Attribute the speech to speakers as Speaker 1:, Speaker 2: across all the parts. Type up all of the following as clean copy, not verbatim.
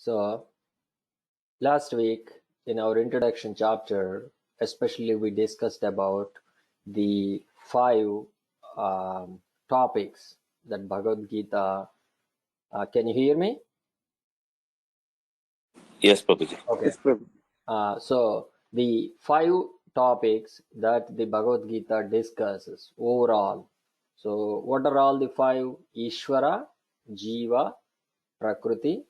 Speaker 1: So last week in our introduction chapter, especially we discussed about the five topics that Bhagavad Gita. Can you hear me?
Speaker 2: Yes, Prabhuji.
Speaker 1: Okay.
Speaker 3: Yes, Prabhu.
Speaker 1: So the five topics that the Bhagavad Gita discusses overall. So what are all the five? Ishvara, Jiva, Prakriti,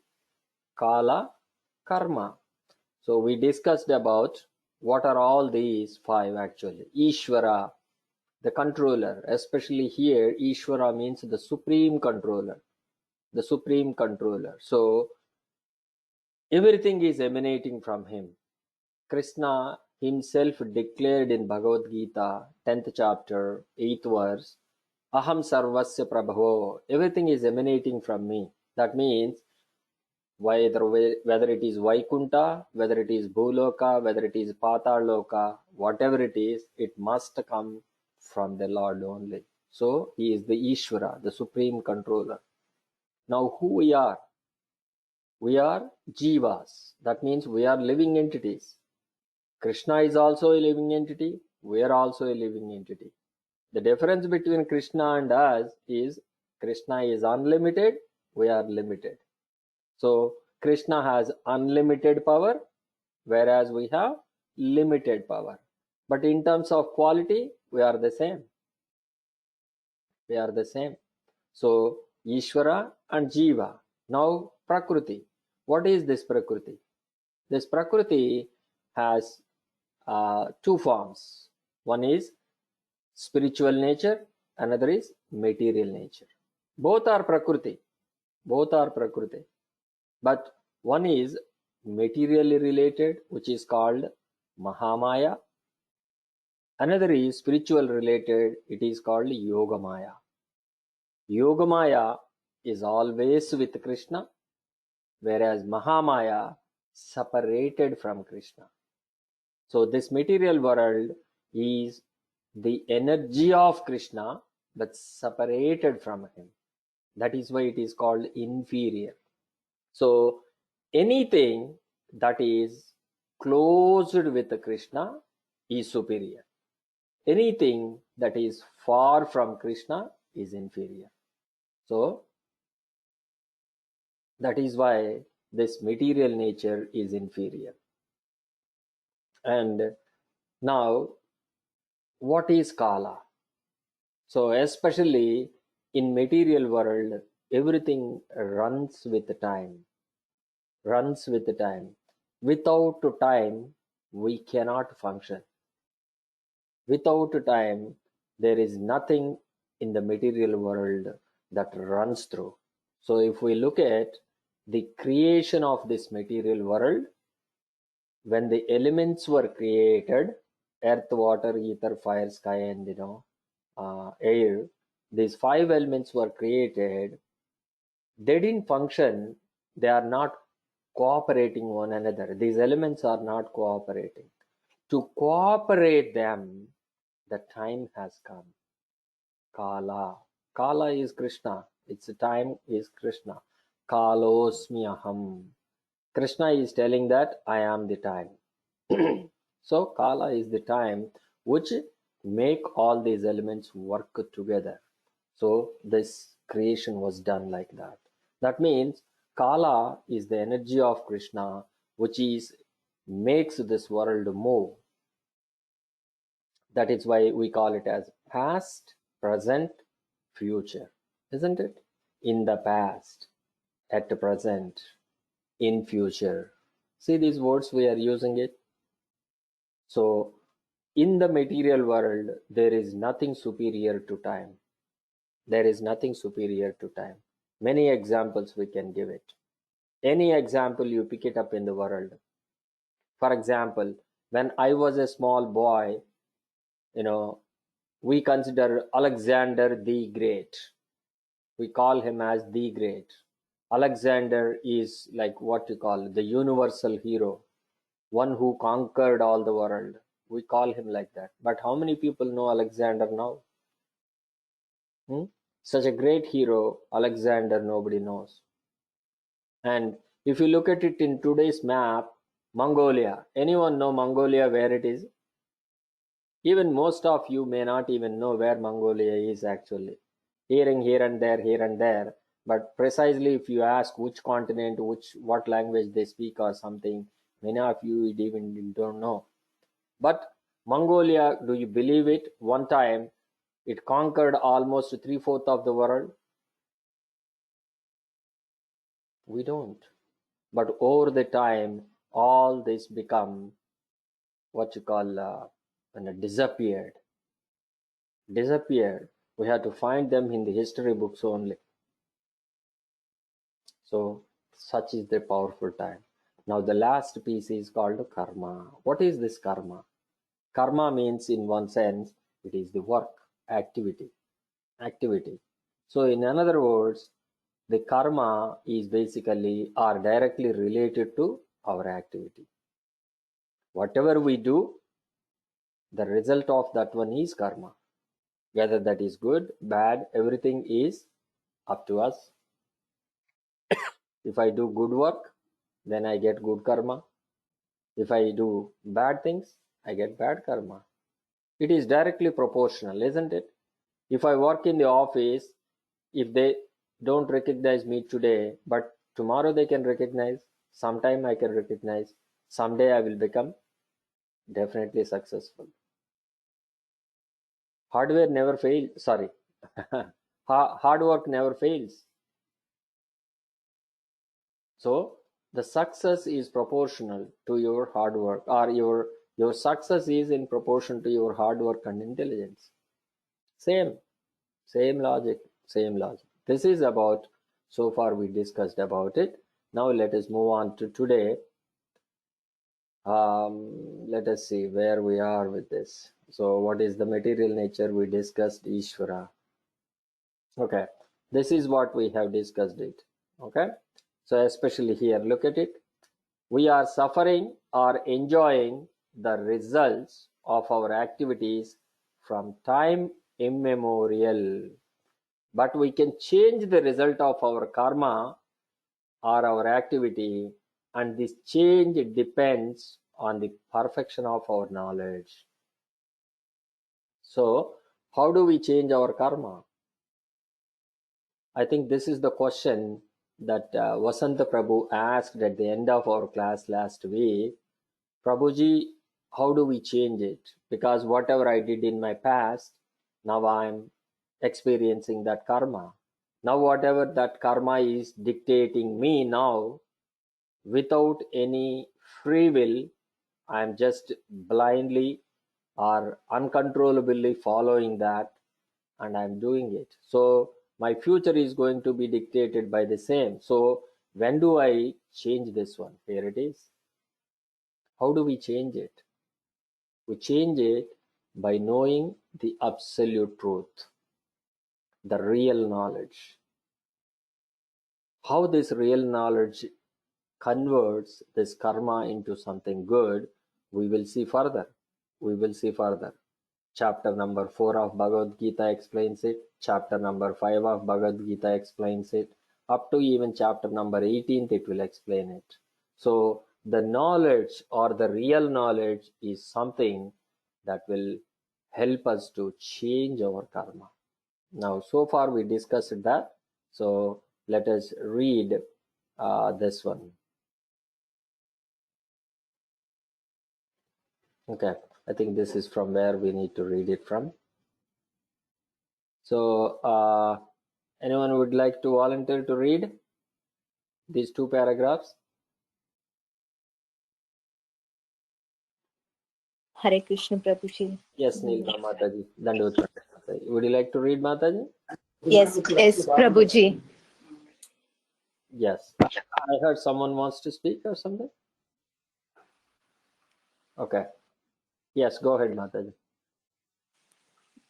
Speaker 1: Kala, Karma. So we discussed about what are all these five actually. Ishvara, the controller, especially here, Ishvara means the supreme controller. The supreme controller. So everything is emanating from him. Krishna himself declared in Bhagavad Gita, 10th chapter, 8th verse, Aham sarvasya prabhavo. Everything is emanating from me. That means whether it is Vaikunta, whether it is Bhuloka, whether it is Pataloka, whatever it is, it must come from the Lord only. So he is the Ishvara, the supreme controller. Now who we are? We are Jivas. That means we are living entities. Krishna is also a living entity. We are also a living entity. The difference between Krishna and us is Krishna is unlimited, we are limited. So Krishna has unlimited power, whereas we have limited power. But in terms of quality, we are the same. We are the same. So Ishvara and Jiva. Now Prakriti. What is this Prakriti? This Prakriti has two forms. One is spiritual nature, another is material nature. Both are Prakriti. Both are Prakriti. But one is materially related, which is called Mahamaya. Another is spiritual related, it is called Yogamaya. Yogamaya is always with Krishna, whereas Mahamaya separated from Krishna. So this material world is the energy of Krishna, but separated from him. That is why it is called inferior. So anything that is closed with Krishna is superior. Anything that is far from Krishna is inferior. So that is why this material nature is inferior. And now, what is Kala? So especially in material world, everything runs with time. Runs with time. Without time, we cannot function. Without time, there is nothing in the material world that runs through. So if we look at the creation of this material world, when the elements were created, earth, water, ether, fire, sky, and air, these five elements were created, they didn't function, they are not cooperating one another. These elements are not cooperating. To cooperate them, the time has come. Kala. Kala is Krishna. Its time is Krishna. Kalosmi aham. Krishna is telling that I am the time. So Kala is the time which make all these elements work together. So this creation was done like that. That means Kala is the energy of Krishna which makes this world move. That is why we call it as past, present, future, isn't it? In the past, at the present, in future. See these words we are using it. So in the material world, there is nothing superior to time. There is nothing superior to time. Many examples we can give it. Any example you pick it up in the world. For example, when I was a small boy, we consider Alexander the Great. We call him as the Great. Alexander is like what you call the universal hero, one who conquered all the world. We call him like that. But how many people know Alexander now? Such a great hero, Alexander, nobody knows. And If you look at it in today's map, Mongolia, anyone know Mongolia where it is? Even most of you may not even know where Mongolia is actually. Hearing here and there, but precisely if you ask which continent, what language they speak or something, many of you even don't know. But Mongolia, do you believe it? One time it conquered almost 3/4 of the world. We don't. But over the time, all this become what you call disappeared. Disappeared. We have to find them in the history books only. So such is the powerful time. Now the last piece is called karma. What is this karma? Karma means, in one sense, it is the work, activity. So in other words, the karma is basically or directly related to our activity. Whatever we do, the result of that one is karma. Whether that is good, bad, everything is up to us. If I do good work, then I get good karma. If I do bad things, I get bad karma. It is directly proportional, isn't it? If I work in the office, if they don't recognize me today, but tomorrow they can recognize, sometime I can recognize, someday I will become definitely successful. Hardware never fails. Sorry. Hard work never fails. So the success is proportional to your hard work, or your success is in proportion to your hard work and intelligence. Same logic. This is about, so far we discussed about it. Now let us move on to today. Let us see where we are with this. So what is the material nature? We discussed Ishvara. Okay, this is what we have discussed it. Okay, so especially here, look at it. We are suffering or enjoying the results of our activities from time immemorial. But we can change the result of our karma or our activity, and this change depends on the perfection of our knowledge. So, how do we change our karma? I think this is the question that Vasanta Prabhu asked at the end of our class last week. Prabhuji, how do we change it? Because whatever I did in my past, now I'm experiencing that karma. Now whatever that karma is dictating me now, without any free will, I'm just blindly or uncontrollably following that, and I'm doing it. So my future is going to be dictated by the same. So when do I change this one? Here it is. How do we change it? We change it by knowing the absolute truth, the real knowledge. How this real knowledge converts this karma into something good, we will see further. Chapter number 4 of Bhagavad Gita explains it. Chapter number 5 of Bhagavad Gita explains it. Up to even chapter number 18, it will explain it. So the knowledge or the real knowledge is something that will help us to change our karma. Now, so far we discussed that. So let us read this one. Okay, I think this is from where we need to read it from. So anyone would like to volunteer to read these two paragraphs?
Speaker 2: Hare Krishna Prabhuji.
Speaker 1: Yes, Neelma Mataji. Dandavata Mataji. Would you like to read, Mataji?
Speaker 2: Yes, Prabhuji.
Speaker 1: Yes. I heard someone wants to speak or something. Okay. Yes, go ahead, Mataji.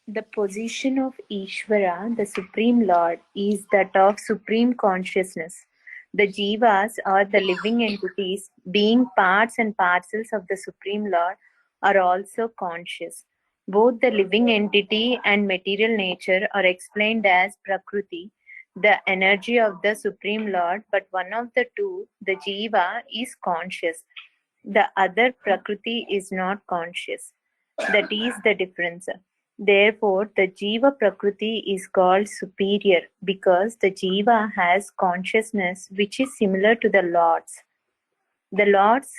Speaker 2: The position of Ishvara, the Supreme Lord, is that of supreme consciousness. The jivas, or the living entities, being parts and parcels of the Supreme Lord, are also conscious. Both the living entity and material nature are explained as Prakriti, the energy of the Supreme Lord, but one of the two, the Jiva, is conscious. The other Prakriti is not conscious. That is the difference. Therefore, the Jiva Prakriti is called superior because the Jiva has consciousness which is similar to the Lord's. The Lord's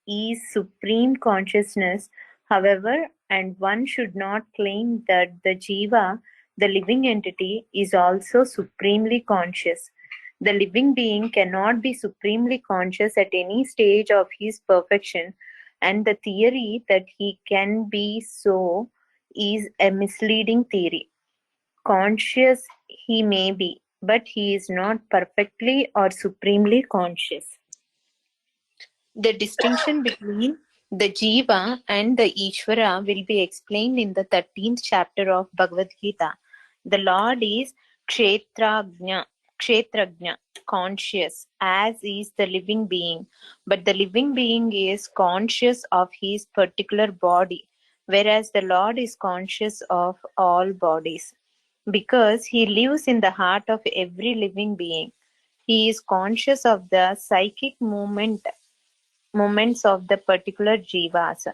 Speaker 2: is supreme consciousness, however, and one should not claim that the Jiva, the living entity, is also supremely conscious. The living being cannot be supremely conscious at any stage of his perfection, and the theory that he can be so is a misleading theory. Conscious he may be, but he is not perfectly or supremely conscious. The distinction between the Jiva and the Ishvara will be explained in the 13th chapter of Bhagavad Gita. The Lord is Kshetrajna, conscious, as is the living being. But the living being is conscious of his particular body, whereas the Lord is conscious of all bodies. Because he lives in the heart of every living being, he is conscious of the psychic moments of the particular jivas.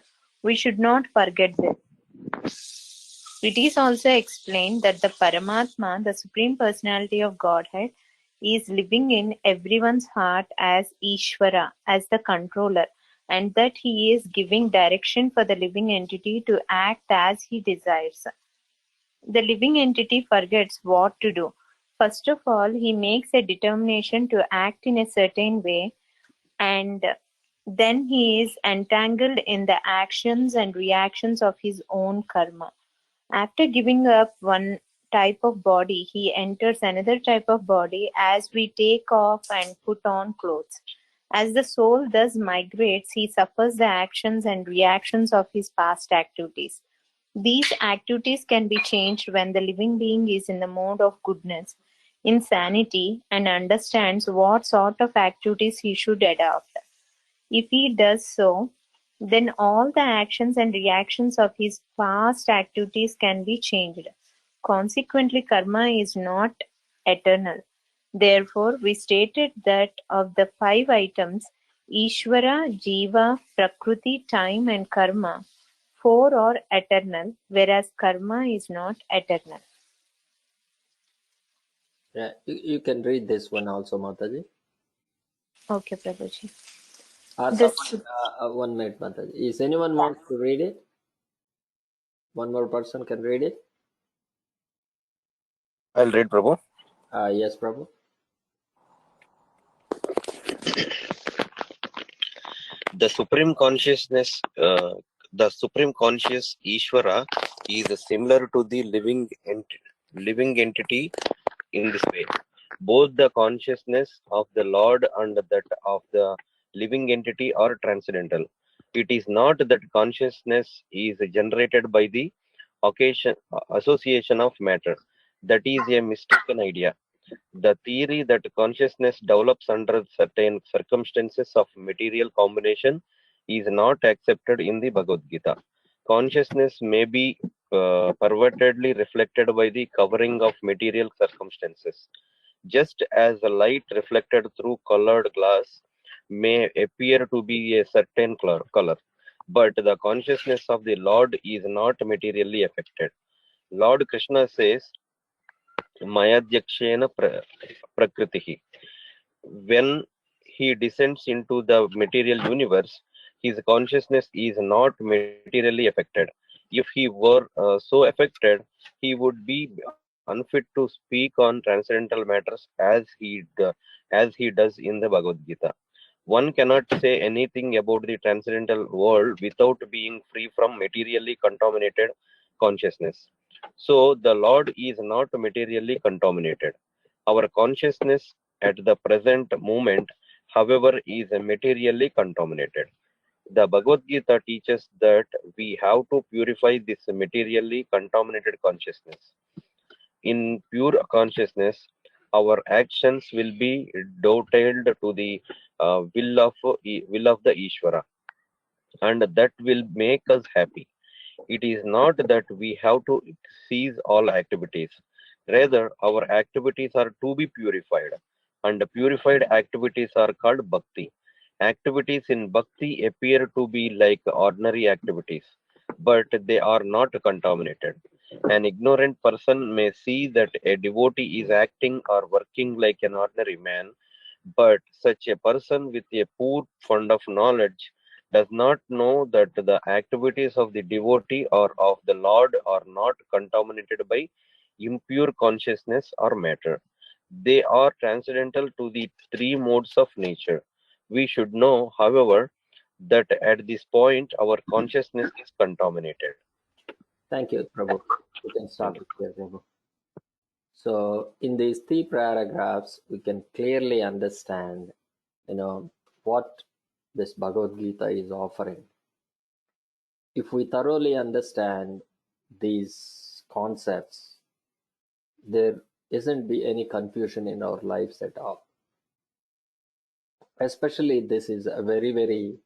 Speaker 2: We should not forget this. It is also explained that the Paramatma, the Supreme Personality of Godhead, is living in everyone's heart as Ishvara, as the controller, and that he is giving direction for the living entity to act as he desires. The living entity forgets what to do. First of all, he makes a determination to act in a certain way, and then he is entangled in the actions and reactions of his own karma. After giving up one type of body, he enters another type of body as we take off and put on clothes. As the soul thus migrates, he suffers the actions and reactions of his past activities. These activities can be changed when the living being is in the mode of goodness, insanity, and understands what sort of activities he should adopt. If he does so, then all the actions and reactions of his past activities can be changed. Consequently, karma is not eternal. Therefore, we stated that of the five items, Ishvara, Jiva, Prakriti, time, and karma, four are eternal, whereas karma is not eternal.
Speaker 1: Yeah, you can read this one also, Mataji.
Speaker 2: Okay, Prabhuji.
Speaker 1: Someone,
Speaker 2: This
Speaker 1: 1 minute, Mataji. Is anyone wants to read it? One more person can read it.
Speaker 3: I'll read, Prabhu.
Speaker 1: Yes, Prabhu.
Speaker 3: The supreme conscious Ishvara is similar to the living entity in this way. Both the consciousness of the Lord and that of the living entity are transcendental. It is not that consciousness is generated by the association of matter. That is a mistaken idea. The theory that consciousness develops under certain circumstances of material combination is not accepted in the Bhagavad Gita. Consciousness may be pervertedly reflected by the covering of material circumstances. Just as the light reflected through colored glass may appear to be a certain color, but the consciousness of the Lord is not materially affected. Lord Krishna says, Mayadhyakshena Prakritihi. When he descends into the material universe, his consciousness is not materially affected. If he were so affected, he would be unfit to speak on transcendental matters as he does in the Bhagavad Gita. One cannot say anything about the transcendental world without being free from materially contaminated consciousness. So the Lord is not materially contaminated. Our consciousness at the present moment, however, is materially contaminated. The Bhagavad Gita teaches that we have to purify this materially contaminated consciousness. In pure consciousness, our actions will be dovetailed to the will of the Ishvara, and that will make us happy. It is not that we have to cease all activities. Rather, our activities are to be purified, and purified activities are called bhakti. Activities in bhakti appear to be like ordinary activities, but they are not contaminated. An ignorant person may see that a devotee is acting or working like an ordinary man, but such a person with a poor fund of knowledge does not know that the activities of the devotee or of the Lord are not contaminated by impure consciousness or matter. They are transcendental to the three modes of nature. We should know, however, that at this point our consciousness is contaminated.
Speaker 1: Thank you, Prabhu. You can stop it here, Prabhu. So in these three paragraphs, we can clearly understand, what this Bhagavad Gita is offering. If we thoroughly understand these concepts, there isn't be any confusion in our lives at all. Especially this is a very, very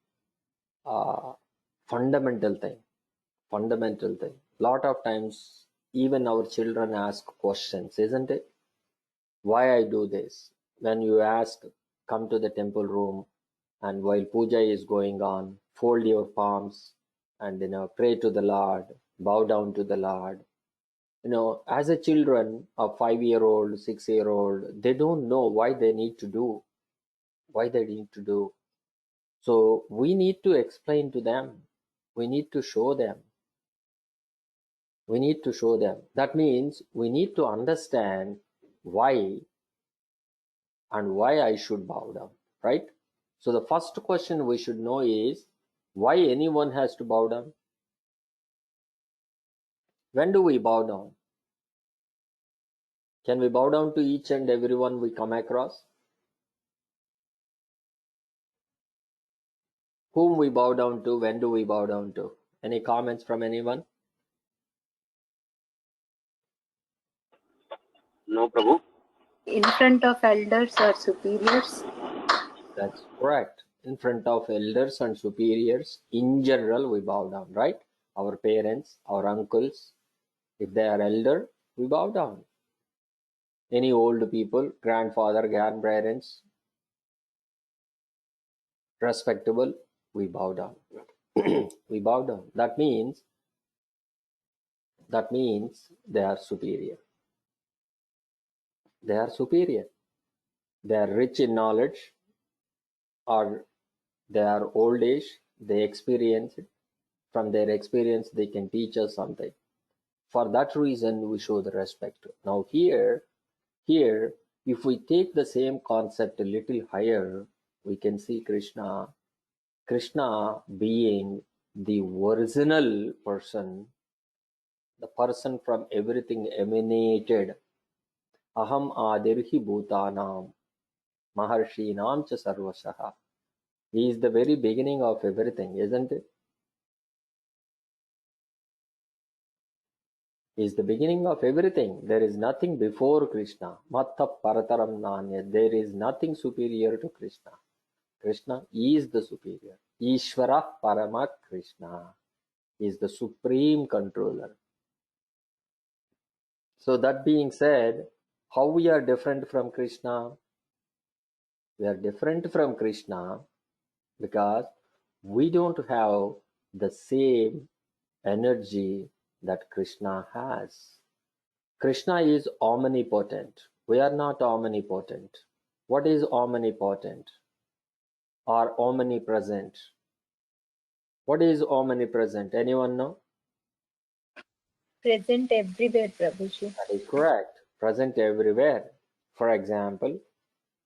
Speaker 1: uh, fundamental thing. Fundamental thing. Lot of times, even our children ask questions, isn't it? Why I do this? When you ask, come to the temple room, and while puja is going on, fold your palms and pray to the Lord, bow down to the Lord. As a children, a 5-year-old, 6-year-old, they don't know why they need to do, So we need to explain to them. We need to show them. That means we need to understand why and why I should bow down, right? So the first question we should know is why anyone has to bow down? When do we bow down? Can we bow down to each and everyone we come across? Whom we bow down to? When do we bow down to? Any comments from anyone?
Speaker 3: No, Prabhu.
Speaker 2: In front of elders or superiors.
Speaker 1: That's correct. In front of elders and superiors, in general, we bow down, right? Our parents, our uncles, if they are elder, we bow down. Any old people, grandfather, grandparents, respectable, we bow down. We bow down. That means they are superior. They are superior. They are rich in knowledge, or they are old age, they experience it. From their experience, they can teach us something. For that reason, we show the respect. Now here, if we take the same concept a little higher, we can see Krishna being the original person, the person from everything emanated. Aham adirhi bhutanam maharshinam cha sarvashaha. He is the very beginning of everything, isn't it? He is the beginning of everything. There is nothing before Krishna. Matta parataram nanya. There is nothing superior to Krishna. Krishna is the superior. Ishvara Parama Krishna is the supreme controller. So that being said, how we are different from Krishna? We are different from Krishna because we don't have the same energy that Krishna has. Krishna is omnipotent. We are not omnipotent. What is omnipotent or omnipresent? What is omnipresent? Anyone know?
Speaker 2: Present everywhere, Prabhuji.
Speaker 1: That is correct. Present everywhere. For example,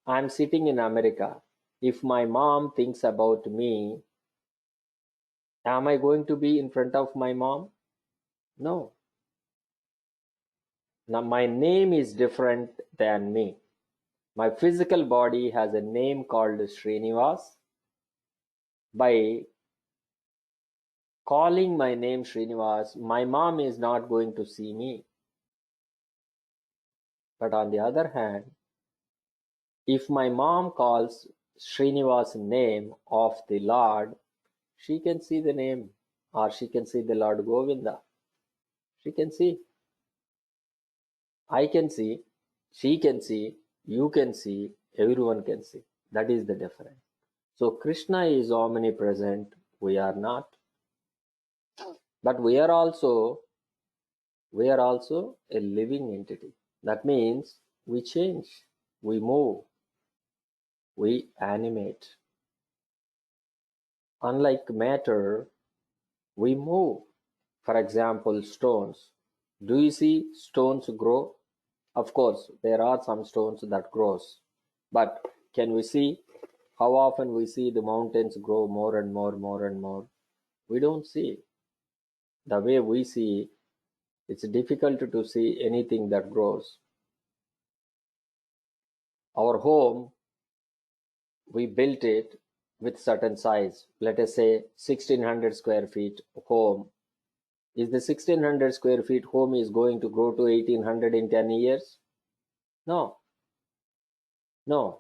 Speaker 1: I'm sitting in America. If my mom thinks about me, am I going to be in front of my mom? No. Now my name is different than me. My physical body has a name called Srinivas. By calling my name Srinivas, my mom is not going to see me. But on the other hand, if my mom calls Srinivas name of the Lord, she can see the name, or she can see the Lord Govinda. She can see. I can see, she can see, you can see, everyone can see. That is the difference. So Krishna is omnipresent, we are not. But we are also a living entity. That means we change, we move, we animate. Unlike matter, we move. For example, stones. Do you see stones grow? Of course, there are some stones that grows. But can we see how often we see the mountains grow more and more, more and more? We don't see. The way we see, it's difficult to see anything that grows. Our home, we built it with certain size. Let us say 1600 square feet home. Is the 1600 square feet home is going to grow to 1800 in 10 years? No, no.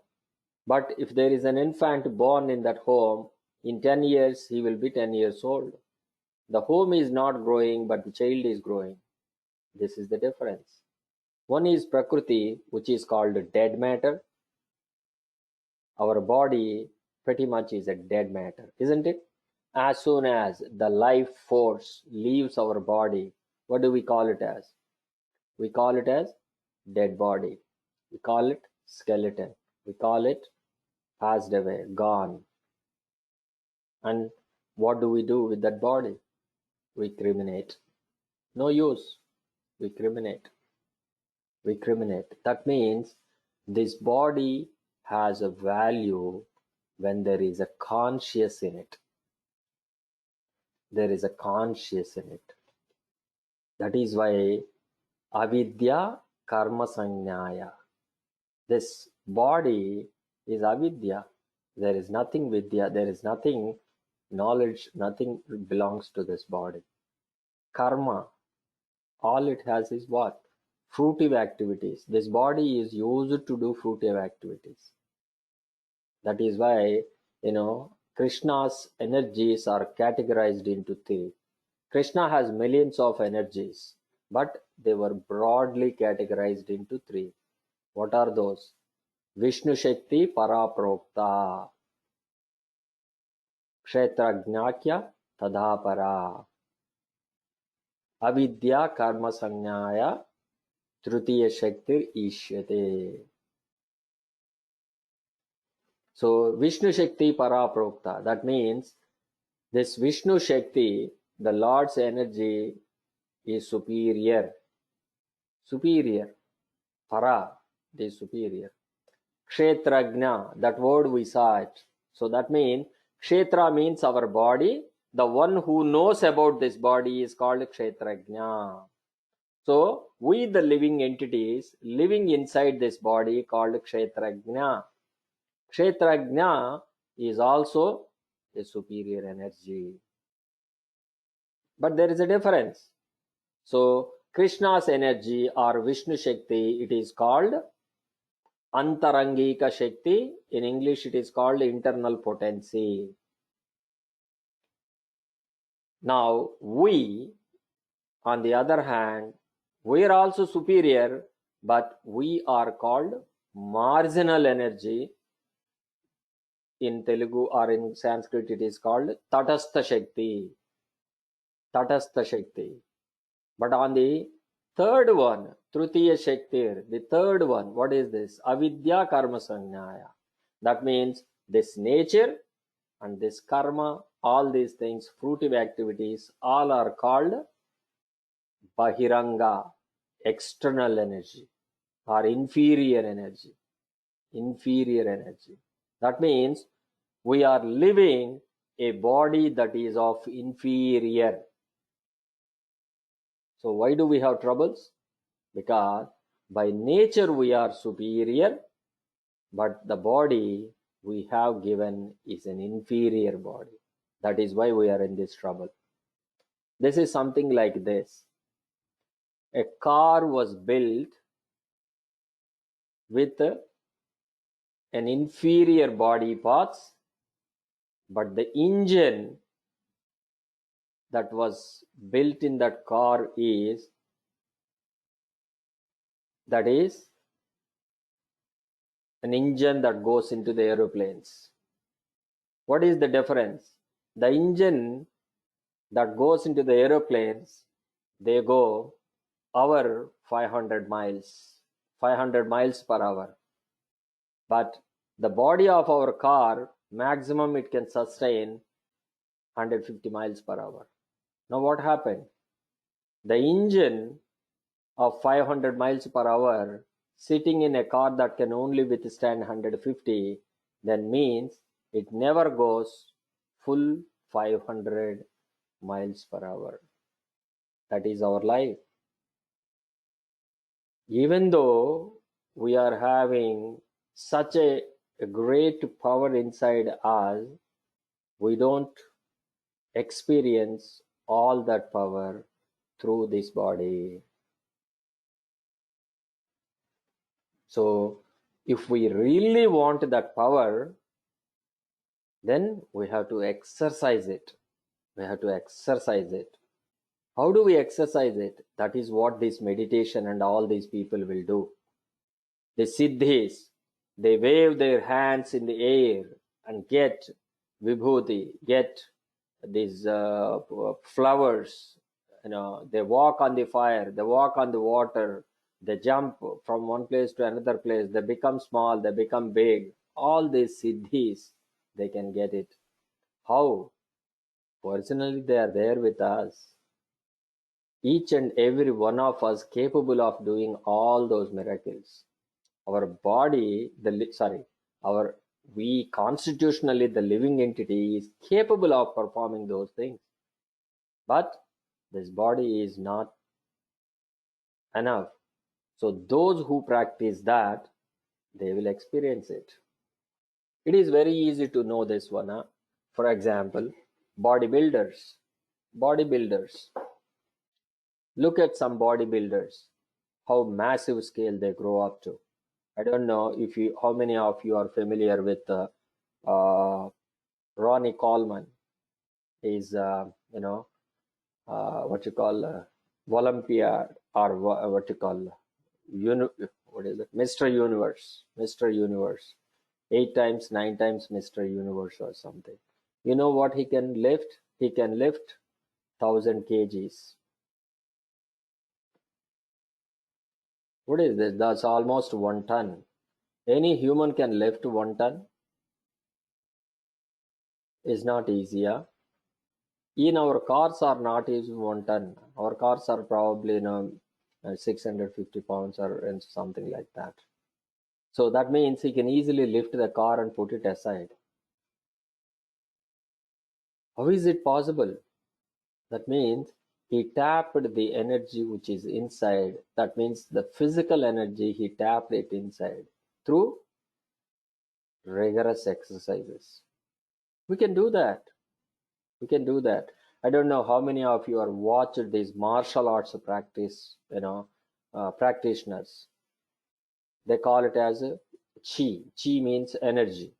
Speaker 1: But if there is an infant born in that home, in 10 years he will be 10 years old. The home is not growing, but the child is growing. This is the difference. One is Prakriti, which is called dead matter. Our body pretty much is a dead matter, isn't it? As soon as the life force leaves our body, what do we call it as? We call it as dead body. We call it skeleton. We call it passed away, gone. And what do we do with that body? We criminate. No use. We criminate. We criminate. That means this body has a value when there is a conscious in it. There is a conscious in it. That is why avidya karma sanyaya. This body is avidya. There is nothing vidya. There is nothing knowledge. Nothing belongs to this body. Karma, all it has is what? Fruitive activities. This body is used to do fruitive activities. That is why, Krishna's energies are categorized into three. Krishna has millions of energies, but they were broadly categorized into three. What are those? Vishnu Shakti Paraprokta, Kshetragnakya Tadapara, Avidya Karma Sanyaya Tritiya Shaktir Ishyate. So Vishnu Shakti Paraprokta, that means this Vishnu Shakti, the Lord's energy is superior. Superior. Para, it is superior. Kshetragna, that word we saw it. So that means Kshetra means our body. The one who knows about this body is called Kshetragna. So we, the living entities, living inside this body called Kshetragna. Kshetragna is also a superior energy. But there is a difference. So Krishna's energy or Vishnu Shakti, it is called Antarangika Shakti. In English, it is called internal potency. Now, we, on the other hand, we are also superior, but we are called marginal energy. In Telugu or in Sanskrit, it is called Tatastha Shakti. Tatastha Shakti. But on the third one, Tritiya Shakti, the third one, what is this? Avidya Karma Sanyaya. That means this nature and this karma, all these things, fruitive activities, all are called Bahiranga, external energy or inferior energy. Inferior energy. That means we are living a body that is of inferior. So why do we have troubles? Because by nature we are superior, but the body we have given is an inferior body. That is why we are in this trouble. This is something like this. A car was built with an inferior body parts, but the engine that was built in that car is That is an engine that goes into the aeroplanes. What is the difference? The engine that goes into the aeroplanes, they go hour 500 miles, 500 miles per hour. But the body of our car, maximum it can sustain 150 miles per hour. Now what happened? The engine of 500 miles per hour sitting in a car that can only withstand 150, then means it never goes full 500 miles per hour. That is our life. Even though we are having such a great power inside us, we don't experience all that power through this body. So if we really want that power, then we have to exercise it. We have to exercise it. How do we exercise it? That is what this meditation and all these people will do. The siddhis, they wave their hands in the air and get vibhuti, get these flowers. They walk on the fire, they walk on the water, they jump from one place to another place, they become small, they become big. All these siddhis, they can get it. How? Personally, they are there with us. Each and every one of us capable of doing all those miracles. Our body, we constitutionally, the living entity is capable of performing those things. But this body is not enough. So those who practice that, they will experience it. It is very easy to know this one. For example, bodybuilders. Bodybuilders. Look at some bodybuilders, how massive scale they grow up to. I don't know how many of you are familiar with Ronnie Coleman. He's what you call Olympiad, or what you call what is it? Mr. Universe. Mr. Universe. 8 times, 9 times Mr. Universe or something. You know what he can lift? He can lift 1000 kgs. What is this? That's almost 1 ton. Any human can lift 1 ton? Is not easy. In our cars are not even 1 ton. Our cars are probably 650 pounds or something like that. So that means he can easily lift the car and put it aside. How is it possible? That means he tapped the energy which is inside. That means the physical energy, he tapped it inside through rigorous exercises. We can do that. We can do that. I don't know how many of you are watched these martial arts practitioners. They call it as chi. Chi means energy.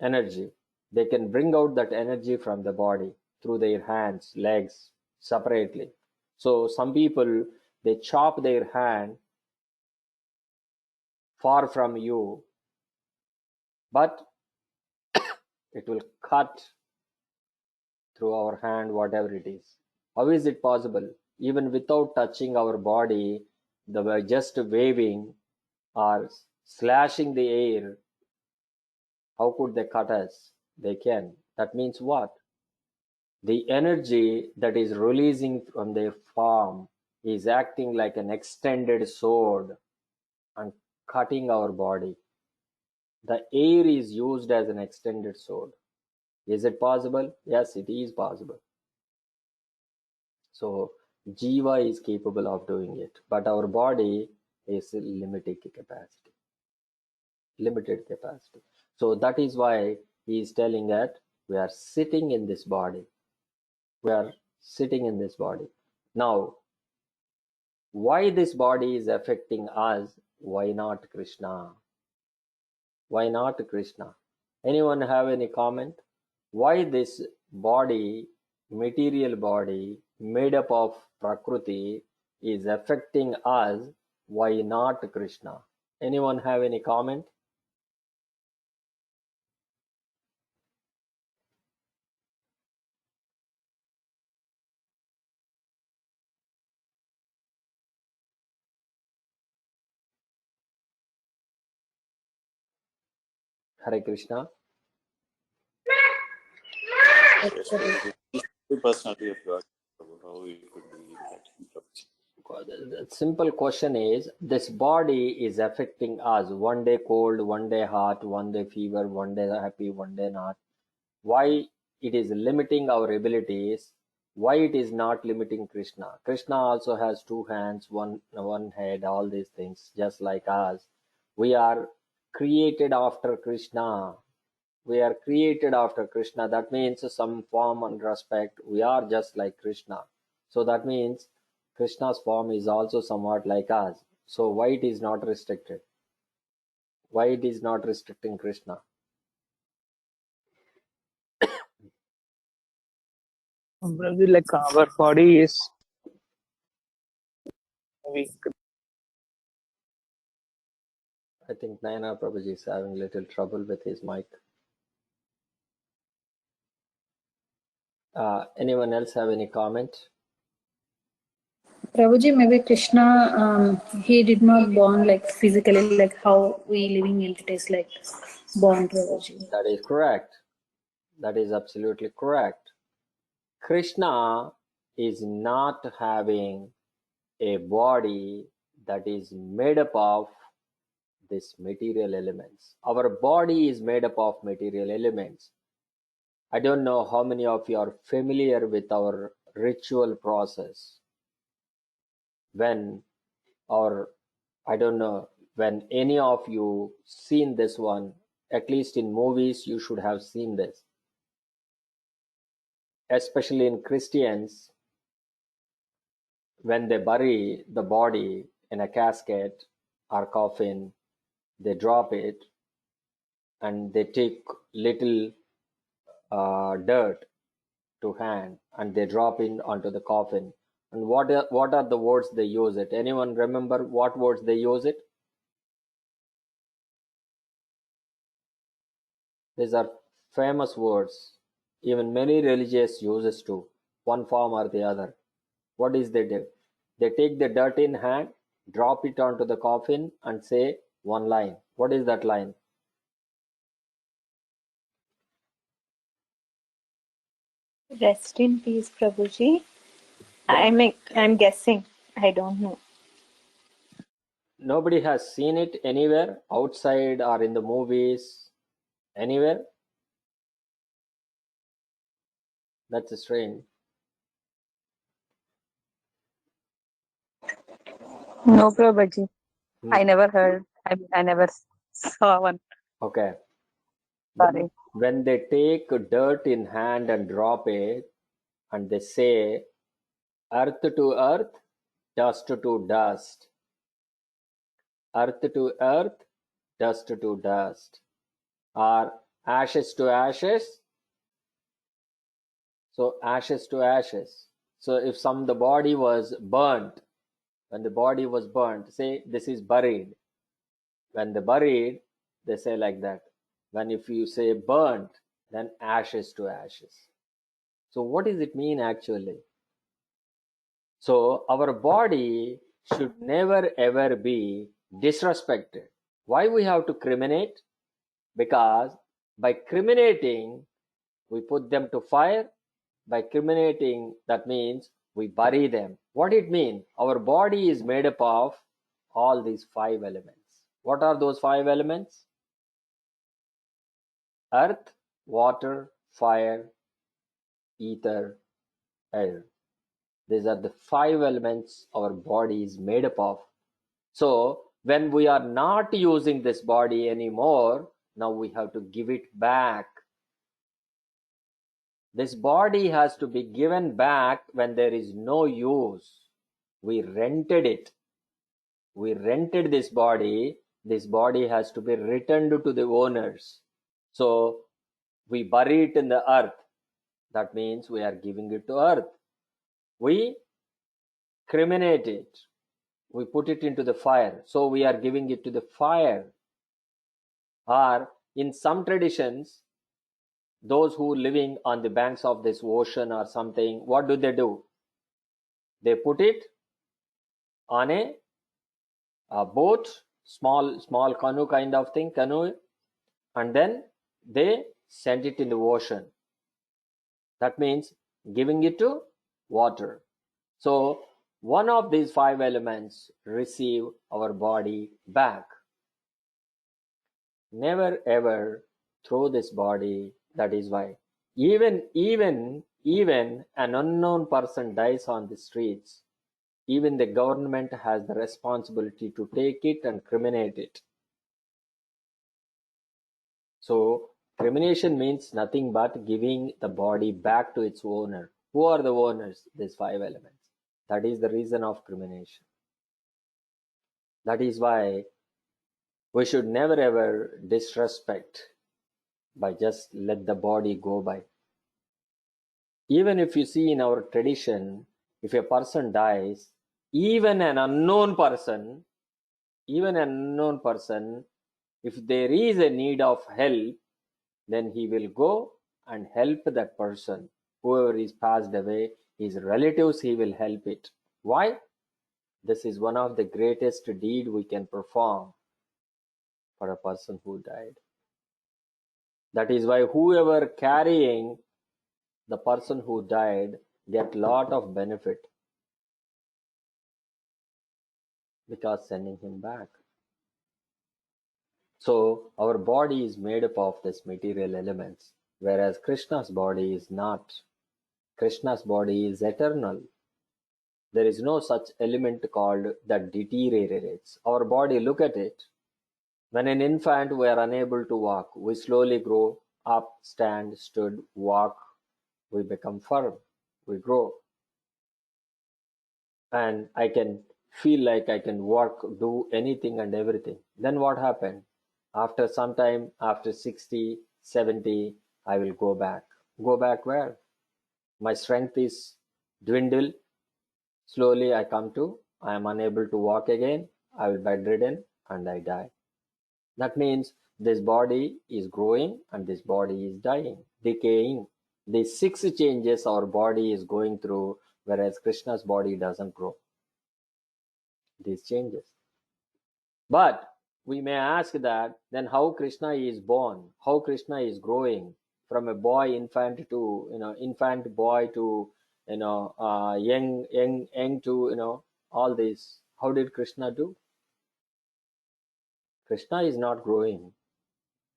Speaker 1: Energy. They can bring out that energy from the body through their hands, legs, separately. So some people, they chop their hand far from you, but it will cut through our hand, whatever it is. How is it possible? Even without touching our body, by just waving or slashing the air, how could they cut us? They can. That means what? The energy that is releasing from their palm is acting like an extended sword and cutting our body. The air is used as an extended sword. Is it possible? Yes, it is possible. So Jiva is capable of doing it, but our body is limited capacity. Limited capacity. So that is why he is telling that we are sitting in this body. We are sitting in this body. Now, why this body is affecting us? Why not Krishna? Why not Krishna? Anyone have any comment? Why this body, material body, made up of Prakriti, is affecting us Why not Krishna? Anyone have any comment? Hare Krishna.
Speaker 4: The personality of God, how it could be impacting.
Speaker 1: The simple question is, this body is affecting us. One day cold, one day hot, one day fever, one day happy, one day not. Why it is limiting our abilities? Why it is not limiting Krishna? Krishna also has two hands, one head, all these things, just like us. We are created after Krishna. We are created after Krishna. That means some form and respect. We are just like Krishna. So that means Krishna's form is also somewhat like us. So why it is not restricted? Why it is not restricting Krishna?
Speaker 5: Brother, like our body is weak.
Speaker 1: I think Nayana Prabhuji is having little trouble with his mic. Anyone else have any comment?
Speaker 6: Prabhuji, maybe Krishna, he did not born like physically, like how we living entities like born, Prabhuji.
Speaker 1: That is correct. That is absolutely correct. Krishna is not having a body that is made up of these material elements. Our body is made up of material elements. I don't know how many of you are familiar with our ritual process. When, or I don't know, when any of you seen this one, at least in movies, you should have seen this. Especially in Christians, when they bury the body in a casket or coffin, they drop it and they take little dirt to hand and they drop in onto the coffin. And what are the words they use it? Anyone remember what words they use it? These are famous words. Even many religious uses to one form or the other. What is they do? They take the dirt in hand, drop it onto the coffin and say one line. What is that line?
Speaker 2: Rest in peace, Prabhuji. I'm guessing. I don't know.
Speaker 1: Nobody has seen it anywhere outside or in the movies, anywhere. That's strange.
Speaker 5: No, Prabhuji.
Speaker 1: Hmm.
Speaker 5: I never heard. I never saw one.
Speaker 1: Okay.
Speaker 5: Sorry.
Speaker 1: When they take dirt in hand and drop it, and they say, earth to earth, dust to dust. Earth to earth, dust to dust. Or ashes to ashes. So ashes to ashes. So if the body was burnt, when the body was burnt, say this is buried. When they buried, they say like that. When if you say burnt, then ashes to ashes. So what does it mean actually? So our body should never ever be disrespected. Why we have to criminate? Because by criminating, we put them to fire. By criminating, that means we bury them. What it mean? Our body is made up of all these five elements. What are those five elements? Earth, water, fire, ether, air. These are the five elements our body is made up of. So when we are not using this body anymore, now we have to give it back. This body has to be given back when there is no use. We rented it. We rented this body. This body has to be returned to the owners. So we bury it in the earth. That means we are giving it to earth. We criminate it. we put it into the fire. So we are giving it to the fire. Or in some traditions, those who living on the banks of this ocean or something, what do? They put it on a boat, small canoe kind of thing, canoe, and then they send it in the ocean. That means giving it to water. So one of these 5 elements receive our body back. Never ever throw this body. That is why even an unknown person dies on the streets, even the government has the responsibility to take it and cremate it. So cremation means nothing but giving the body back to its owner. Who are the owners? These 5 elements. That is the reason of cremation. That is why we should never ever disrespect by just let the body go by. Even if you see in our tradition, if a person dies, even an unknown person, if there is a need of help, then he will go and help that person. Whoever is passed away, his relatives, he will help it. Why? This is one of the greatest deed we can perform for a person who died. That is why whoever carrying the person who died get lot of benefit because sending him back. So our body is made up of this material elements, whereas Krishna's body is not. Krishna's body is eternal. There is no such element called that deteriorates. Our body, look at it. When an infant, we are unable to walk. We slowly grow up, stand, stood, walk. We become firm. We grow. And I can feel like I can work, do anything and everything. Then what happened? After some time, after 60, 70, I will go back. Go back where? My strength is dwindled. Slowly I come to, I am unable to walk again. I will be bedridden and I die. That means this body is growing and this body is dying, decaying. These 6 changes our body is going through, whereas Krishna's body doesn't grow. These changes. But we may ask that, then how Krishna is born, how Krishna is growing from a boy, infant to, infant boy to, young to, all this. How did Krishna do? Krishna is not growing.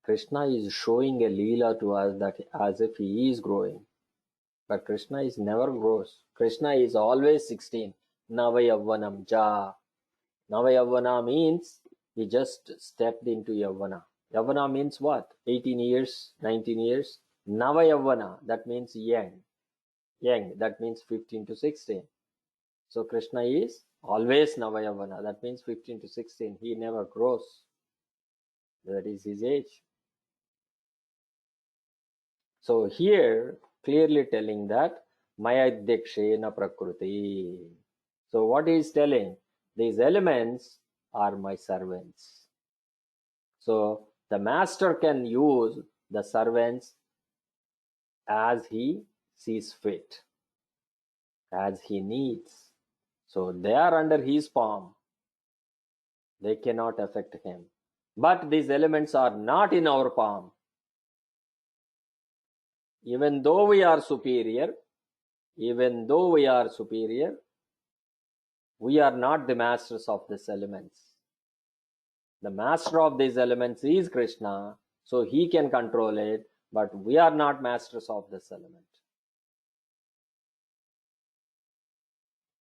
Speaker 1: Krishna is showing a leela to us that as if he is growing. But Krishna is never grows. Krishna is always 16. Navayavvanam ja. Navayavvana means he just stepped into Yavvana. Yavvana means what? 18 years, 19 years. Navayavvana, that means young. Young, that means 15 to 16. So Krishna is always Navayavvana. That means 15 to 16. He never grows. That is his age. So here, clearly telling that Mayadhyakshena Prakruti. So what he is telling? These elements are my servants. So the master can use the servants as he sees fit, as he needs. So they are under his palm. They cannot affect him. But these elements are not in our palm. Even though we are superior, we are not the masters of these elements. The master of these elements is Krishna, so he can control it, but we are not masters of this element.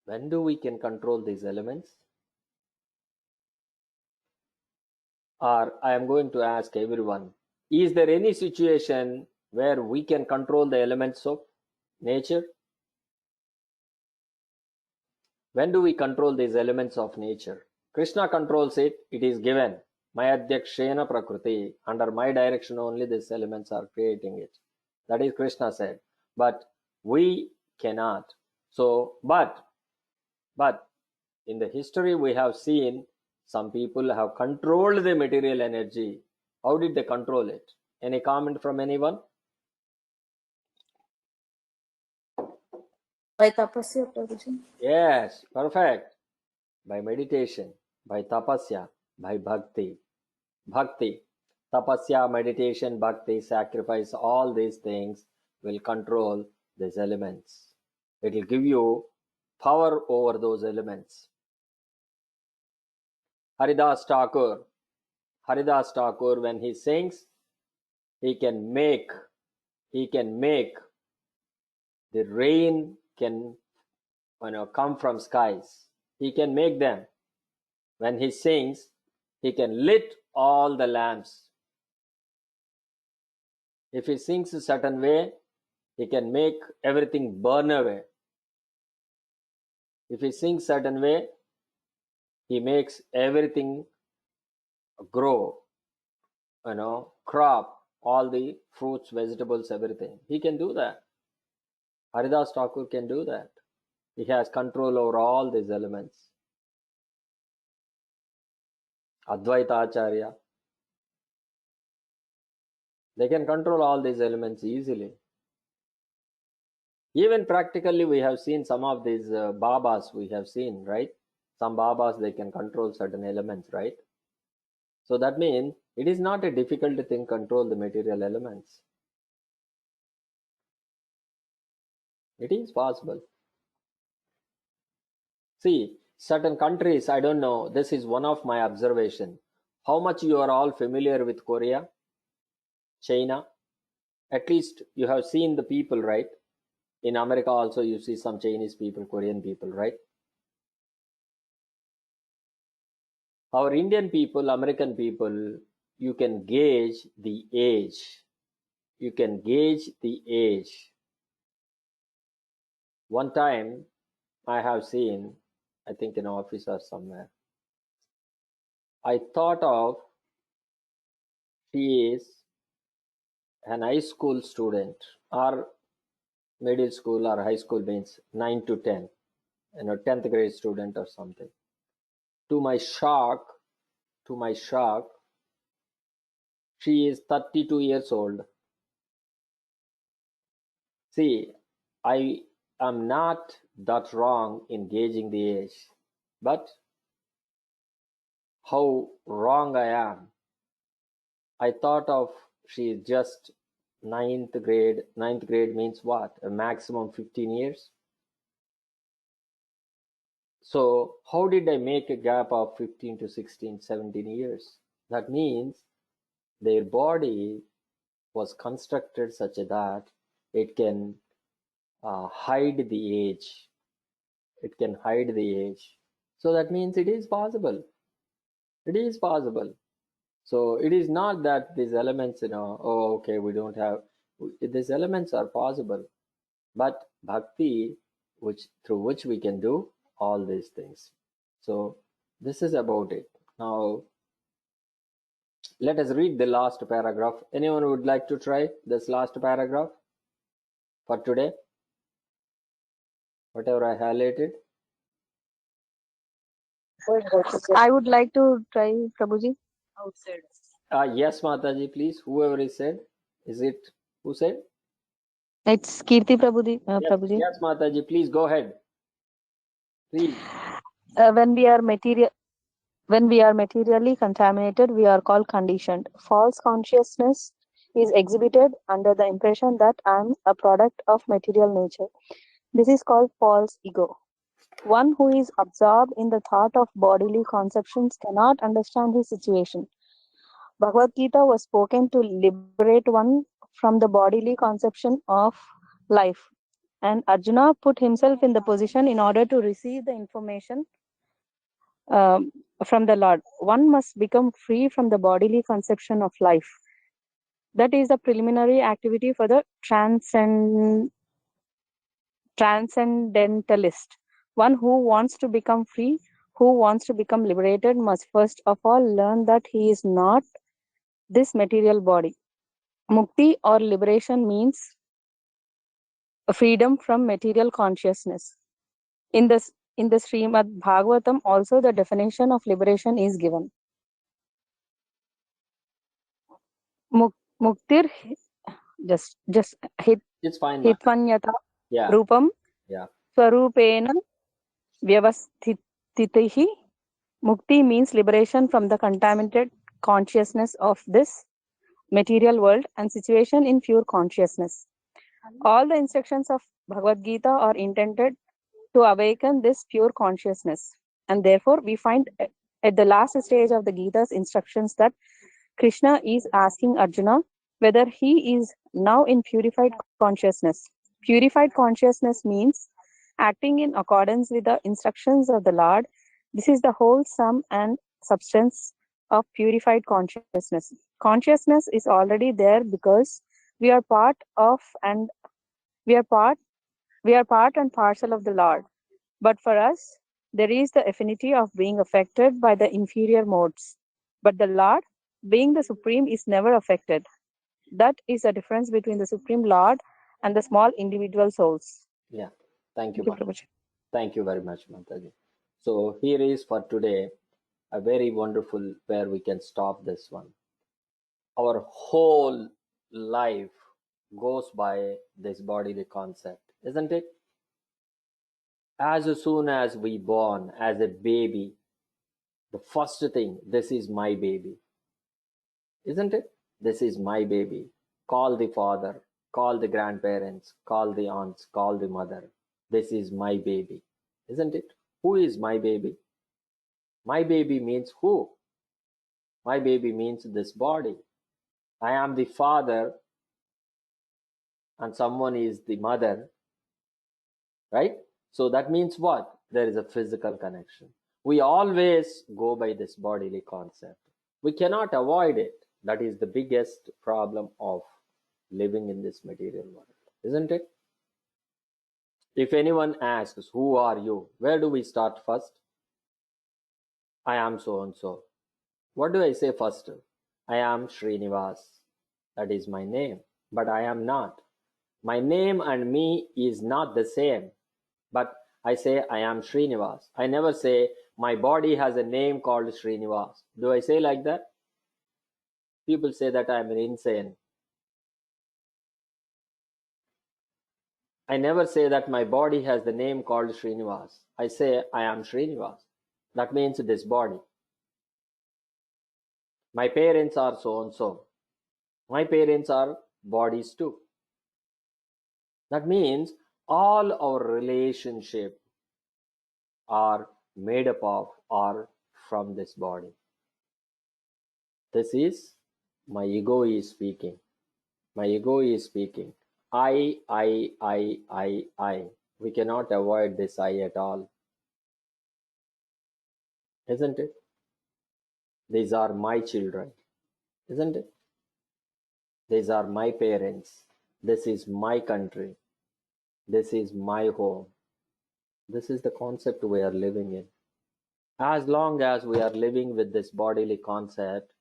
Speaker 1: When do we can control these elements? Or I am going to ask everyone, is there any situation where we can control the elements of nature? When do we control these elements of nature? Krishna controls it, it is given. Mayadhyakshena Prakriti. Under my direction only these elements are creating it. That is Krishna said. But we cannot. So, but In the history, we have seen some people have controlled the material energy. How did they control it? Any comment from anyone?
Speaker 6: By tapasya, Prabhuji.
Speaker 1: Yes, perfect. By meditation, by tapasya, by bhakti. Bhakti, tapasya, meditation, bhakti, sacrifice, all these things will control these elements. It will give you power over those elements. Haridas Thakur, when he sings, he can make the rain can come from skies. He can make them. When he sings, he can lit all the lamps. If he sings a certain way, he can make everything burn away. If he sings certain way, he makes everything grow, crop, all the fruits, vegetables, everything. He can do that. Haridas Thakur can do that. He has control over all these elements. Advaita Acharya, they can control all these elements easily. Even practically, we have seen some of these Babas, we have seen, right? Some Babas, they can control certain elements, right? So that means it is not a difficult thing to control the material elements. It is possible. See, certain countries, I don't know, this is one of my observation. How much you are all familiar with Korea, China? At least you have seen the people, right? In America also you see some Chinese people, Korean people, right? Our Indian people, American people, you can gauge the age. You can gauge the age. One time I have seen, I think in office or somewhere, I thought of she is an high school student or middle school or high school means 9 to 10, 10th grade student or something. To my shock, she is 32 years old. See, I am not that wrong in gauging the age, but how wrong I am. I thought of she is just ninth grade. Ninth grade means what? A maximum 15 years. So how did I make a gap of 15 to 16, 17 years? That means their body was constructed such that it can hide the age. It can hide the age. So that means it is possible. It is possible. So it is not that these elements, oh, okay, we don't have, these elements are possible. But bhakti, through which we can do all these things. So this is about it. Now, let us read the last paragraph. Anyone would like to try this last paragraph for today? Whatever I highlighted.
Speaker 5: I would like to try, Prabhuji.
Speaker 1: Yes, Mataji, please. Whoever is said. Is it who said?
Speaker 5: It's Kirti Prabhuji.
Speaker 1: Yes,
Speaker 5: Prabhuji.
Speaker 1: yes, Mataji, please go ahead. Please.
Speaker 5: When we are materially contaminated, we are called conditioned. False consciousness is exhibited under the impression that I am a product of material nature. This is called false ego. One who is absorbed in the thought of bodily conceptions cannot understand his situation. Bhagavad Gita was spoken to liberate one from the bodily conception of life. And Arjuna put himself in the position in order to receive the information from the Lord. One must become free from the bodily conception of life. That is the preliminary activity for the transcendentalist. One who wants to become free, who wants to become liberated, must first of all learn that he is not this material body. Mukti or liberation means freedom from material consciousness. In the In the Srimad Bhagavatam, also the definition of liberation is given. Muktir just
Speaker 1: It's fine, ma.
Speaker 5: hitvanyata
Speaker 1: Yeah,
Speaker 5: rupam
Speaker 1: yeah.
Speaker 5: swarupena vyavasthitihi. Mukti means liberation from the contaminated consciousness of this material world and situation in pure consciousness. All the instructions of Bhagavad Gita are intended to awaken this pure consciousness. And therefore, we find at the last stage of the Gita's instructions that Krishna is asking Arjuna whether he is now in purified consciousness. Purified consciousness means acting in accordance with the instructions of the Lord. This is the whole sum and substance of purified consciousness. Consciousness is already there because we are part of and we are part and parcel of the Lord. But for us, there is the affinity of being affected by the inferior modes. But the Lord, being the Supreme, is never affected. That is the difference between the Supreme Lord and the small individual souls.
Speaker 1: Yeah. Thank you,
Speaker 5: Thank you,
Speaker 1: ma.
Speaker 5: Prabhuji.
Speaker 1: Thank you very much, Mataji. So here is for today a very wonderful where we can stop this one. Our whole life goes by this bodily concept, isn't it? As soon as we born as a baby, the first thing, this is my baby, isn't it? This is my baby. Call the father, call the grandparents, call the aunts, call the mother. This is my baby, isn't it? Who is my baby? My baby means who? My baby means this body. I am the father and someone is the mother, right? So that means what? There is a physical connection. We always go by this bodily concept. We cannot avoid it. That is the biggest problem of living in this material world, isn't it? If anyone asks, who are you? Where do we start first? I am so and so. What do I say first? I am Srinivas. That is my name. But I am not. My name and me is not the same. But I say I am Srinivas. I never say my body has a name called Srinivas. Do I say like that? People say that I am insane. I never say that my body has the name called Srinivas. I say I am Srinivas. That means this body. My parents are so and so. My parents are bodies too. That means all our relationship are made up of or from this body. This is my ego is speaking. My ego is speaking. I. We cannot avoid this I at all. Isn't it? These are my children. Isn't it? These are my parents. This is my country. This is my home. This is the concept we are living in. As long as we are living with this bodily concept,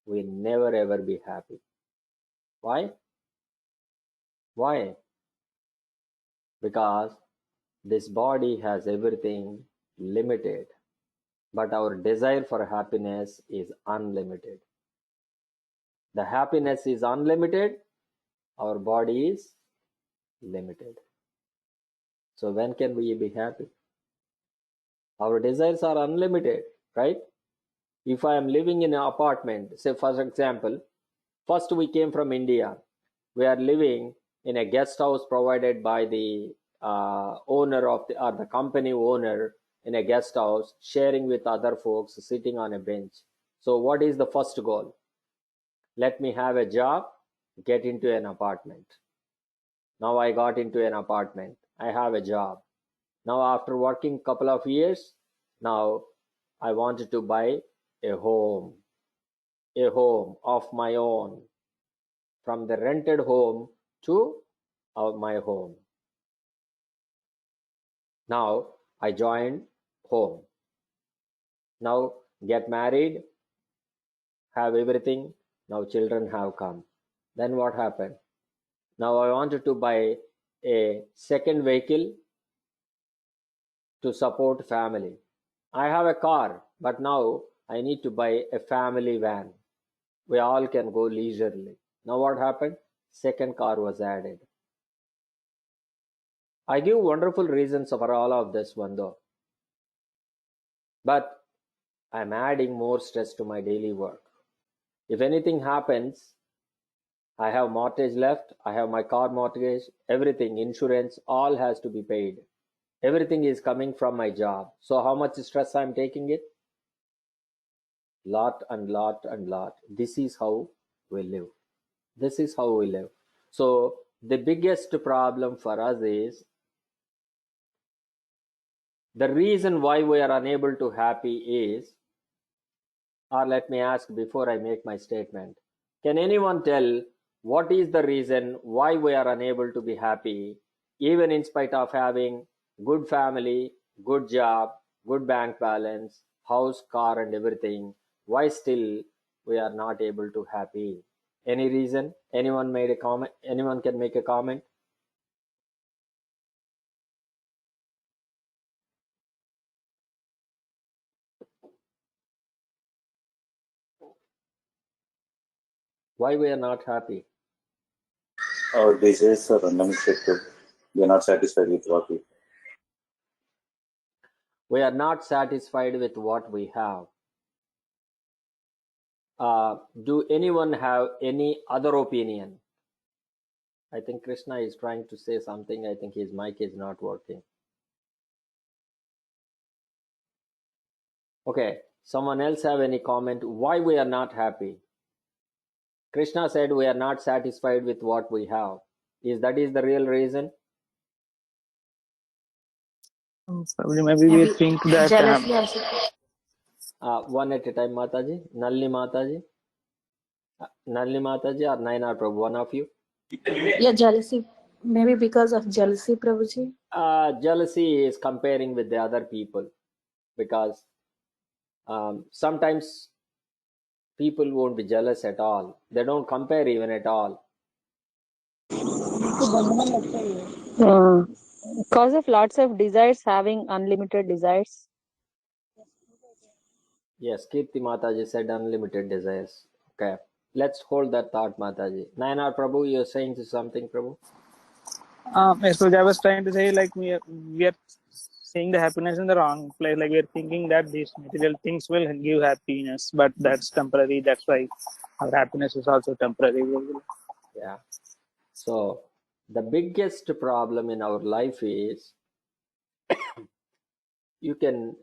Speaker 1: we never ever be happy. Why? Why? Because this body has everything limited, but our desire for happiness is unlimited. The happiness is unlimited, our body is limited. So when can we be happy? Our desires are unlimited, right? If I am living in an apartment, say for example, first we came from India, we are living in a guest house provided by the owner of the or the company owner in a guest house, sharing with other folks, sitting on a bench. So what is the first goal? Let me have a job, get into an apartment. Now I got into an apartment, I have a job. Now after working couple of years, now I wanted to buy a home of my own, from the rented home to my home. Now I joined home. Now get married, have everything. Now children have come. Then what happened? Now I wanted to buy a second vehicle to support family. I have a car, but now I need to buy a family van. We all can go leisurely. Now what happened? Second car was added. I give wonderful reasons for all of this one though. But I'm adding more stress to my daily work. If anything happens, I have mortgage left, I have my car mortgage, everything, insurance, all has to be paid. Everything is coming from my job. So how much stress I'm taking it? Lot and lot and lot. This is how we live. This is how we live. So the biggest problem for us is the reason why we are unable to happy is, or let me ask before I make my statement, can anyone tell what is the reason why we are unable to be happy, even in spite of having good family, good job, good bank balance, house, car, and everything? Why still we are not able to happy? Any reason? Anyone made a comment? Anyone can make a comment? Why we are not happy?
Speaker 7: Our desires are unlimited. We are not satisfied with what we.
Speaker 1: We are not satisfied with what we have. Do anyone have any other opinion? I think Krishna is trying to say something. I think his mic is not working. Okay, someone else have any comment? Why we are not happy? Krishna said we are not satisfied with what we have. That is the real reason?
Speaker 8: Probably maybe we think that
Speaker 6: Jealousy also.
Speaker 1: One at a time, Mataji. Nalini Mataji. Nalini Mataji or Nainar Prabhu, one of you.
Speaker 6: Yeah, jealousy. Maybe because of jealousy, Prabhuji.
Speaker 1: Jealousy is comparing with the other people, because sometimes people won't be jealous at all. They don't compare even at all.
Speaker 5: Cause of lots of desires, having unlimited desires.
Speaker 1: Yes, Kirti Mataji said unlimited desires. Okay, let's hold that thought, Mataji. Nayana Prabhu, you're saying something, Prabhu?
Speaker 8: yes, so I was trying to say, like, we are seeing the happiness in the wrong place. Like, we are thinking that these material things will give happiness, but that's temporary. That's why our happiness is also temporary.
Speaker 1: Yeah. So the biggest problem in our life is, you can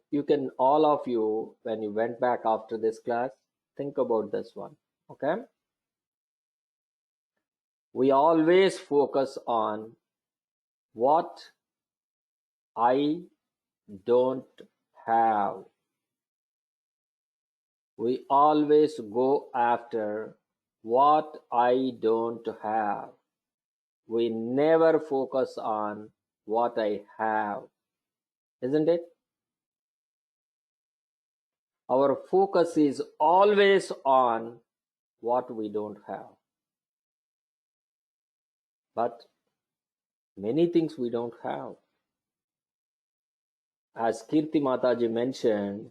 Speaker 1: all of you, when you went back after this class, think about this one. Okay, we always focus on what I don't have. We always go after what I don't have. We never focus on what I have, isn't it? Our focus is always on what we don't have. But many things we don't have. As Kirti Mataji mentioned,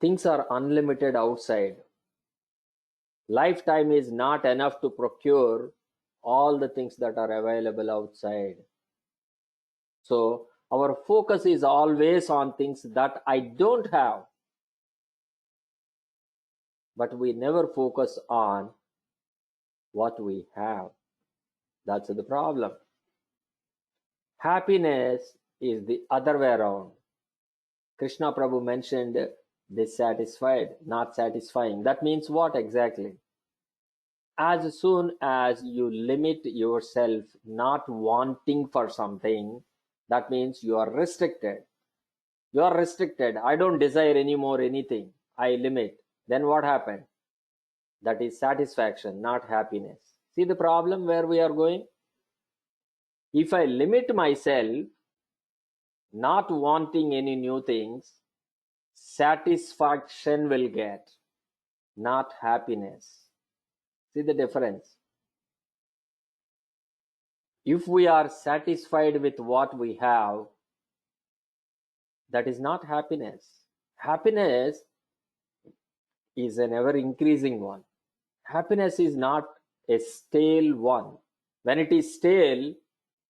Speaker 1: things are unlimited outside. Lifetime is not enough to procure all the things that are available outside. So our focus is always on things that I don't have. But we never focus on what we have. That's the problem. Happiness is the other way around. Krishna Prabhu mentioned dissatisfied, not satisfying. That means what exactly? As soon as you limit yourself not wanting for something, that means you are restricted. You are restricted. I don't desire anymore anything. I limit. Then what happened? That is satisfaction, not happiness. See the problem where we are going? If I limit myself, not wanting any new things, satisfaction will get, not happiness. See the difference? If we are satisfied with what we have, that is not happiness. Happiness is an ever increasing one. Happiness is not a stale one. When it is stale,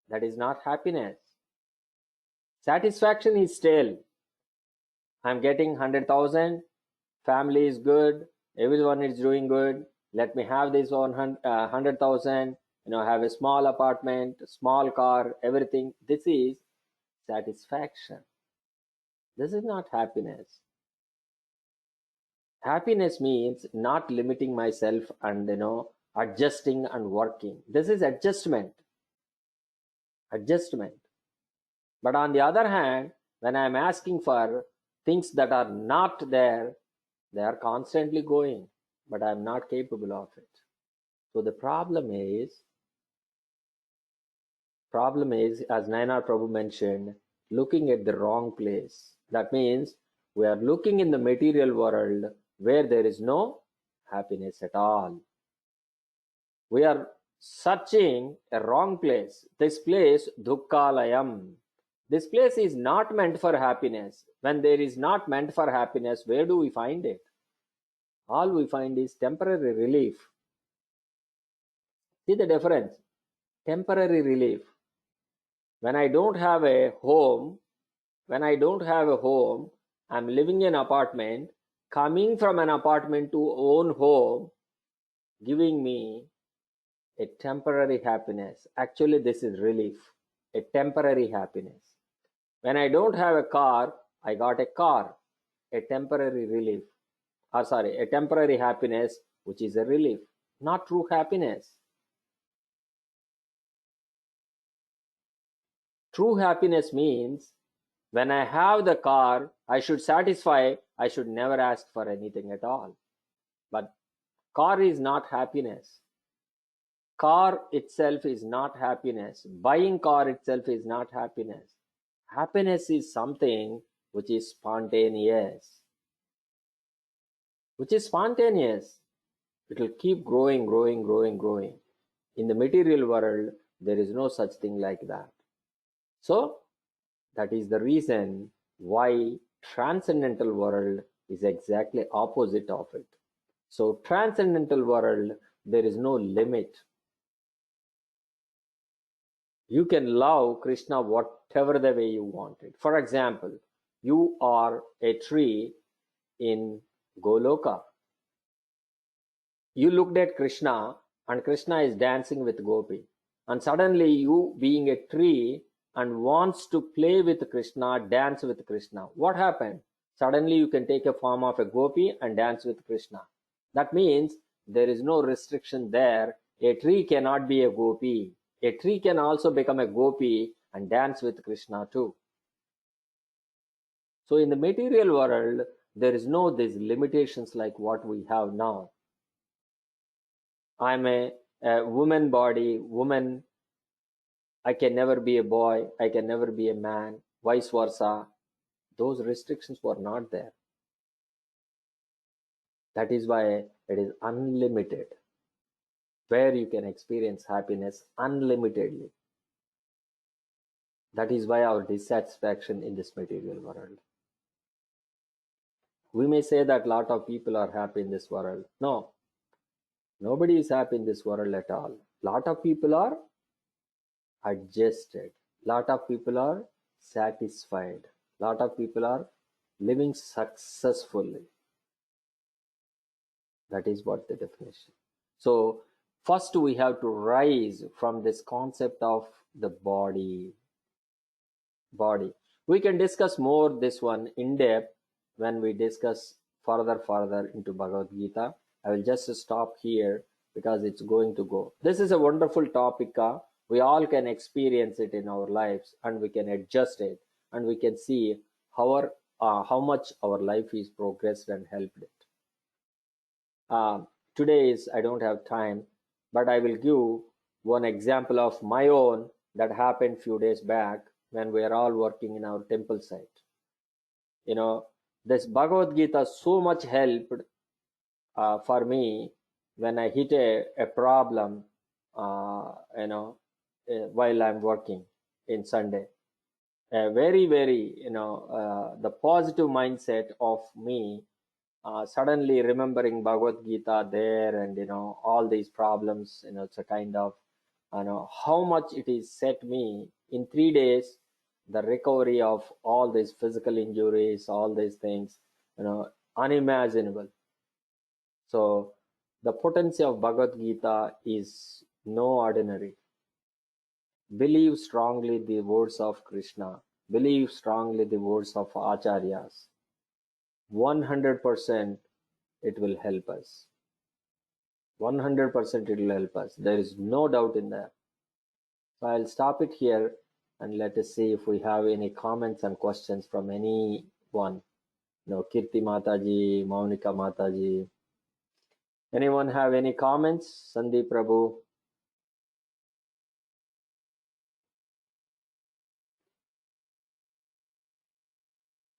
Speaker 1: that is not happiness. Satisfaction is stale. I'm getting 100,000, family is good, everyone is doing good. Let me have this 100,000, have a small apartment, small car, everything. This is satisfaction. This is not happiness. Happiness means not limiting myself and adjusting and working. This is adjustment. But on the other hand, when I'm asking for things that are not there, they are constantly going, but I'm not capable of it. So the problem is, as Nayanar Prabhu mentioned, looking at the wrong place. That means we are looking in the material world where there is no happiness at all. We are searching a wrong place. This place, Dukkhalayam. This place is not meant for happiness. When there is not meant for happiness, where do we find it? All we find is temporary relief. See the difference? Temporary relief. When I don't have a home, I'm living in an apartment, coming from an apartment to own home, giving me a temporary happiness. Actually, this is relief, a temporary happiness. When I don't have a car, I got a car, a temporary relief. A temporary happiness, which is a relief, not true happiness. True happiness means when I have the car, I should satisfy, I should never ask for anything at all. But car is not happiness. Car itself is not happiness. Buying car itself is not happiness. Happiness is something which is spontaneous. It will keep growing. In the material world, there is no such thing like that. So, that is the reason why transcendental world is exactly opposite of it. So, transcendental world, there is no limit. You can love Krishna whatever the way you want it. For example, you are a tree in Goloka. You looked at Krishna and Krishna is dancing with Gopi. And suddenly you, being a tree and wants to play with Krishna, dance with Krishna. What happened? Suddenly you can take a form of a Gopi and dance with Krishna. That means there is no restriction there. A tree cannot be a Gopi. A tree can also become a Gopi and dance with Krishna too. So in the material world, there is no these limitations like what we have now. I'm a woman body, woman. I can never be a boy. I can never be a man, vice versa. Those restrictions were not there. That is why it is unlimited, where you can experience happiness unlimitedly. That is why our dissatisfaction in this material world. We may say that a lot of people are happy in this world. No, nobody is happy in this world at all. A lot of people are adjusted. A lot of people are satisfied. A lot of people are living successfully. That is what the definition. So first we have to rise from this concept of the body. We can discuss more this one in depth when we discuss further into Bhagavad Gita. I will just stop here because it's going to go. This is a wonderful topic. We all can experience it in our lives and we can adjust it and we can see how much our life is progressed and helped it. Today I don't have time, but I will give one example of my own that happened few days back when we are all working in our temple site. This Bhagavad Gita so much helped for me when I hit a problem, while I'm working in Sunday. Very, very, the positive mindset of me suddenly remembering Bhagavad Gita there, and all these problems, it's a kind of, how much it is set me in 3 days, the recovery of all these physical injuries, all these things, unimaginable. So the potency of Bhagavad Gita is no ordinary. Believe strongly the words of Krishna. Believe strongly the words of Acharyas. 100% it will help us. 100% it will help us. There is no doubt in that. So I'll stop it here and let us see if we have any comments and questions from anyone. Kirti Mataji, Maunika Mataji. Anyone have any comments? Sandeep Prabhu.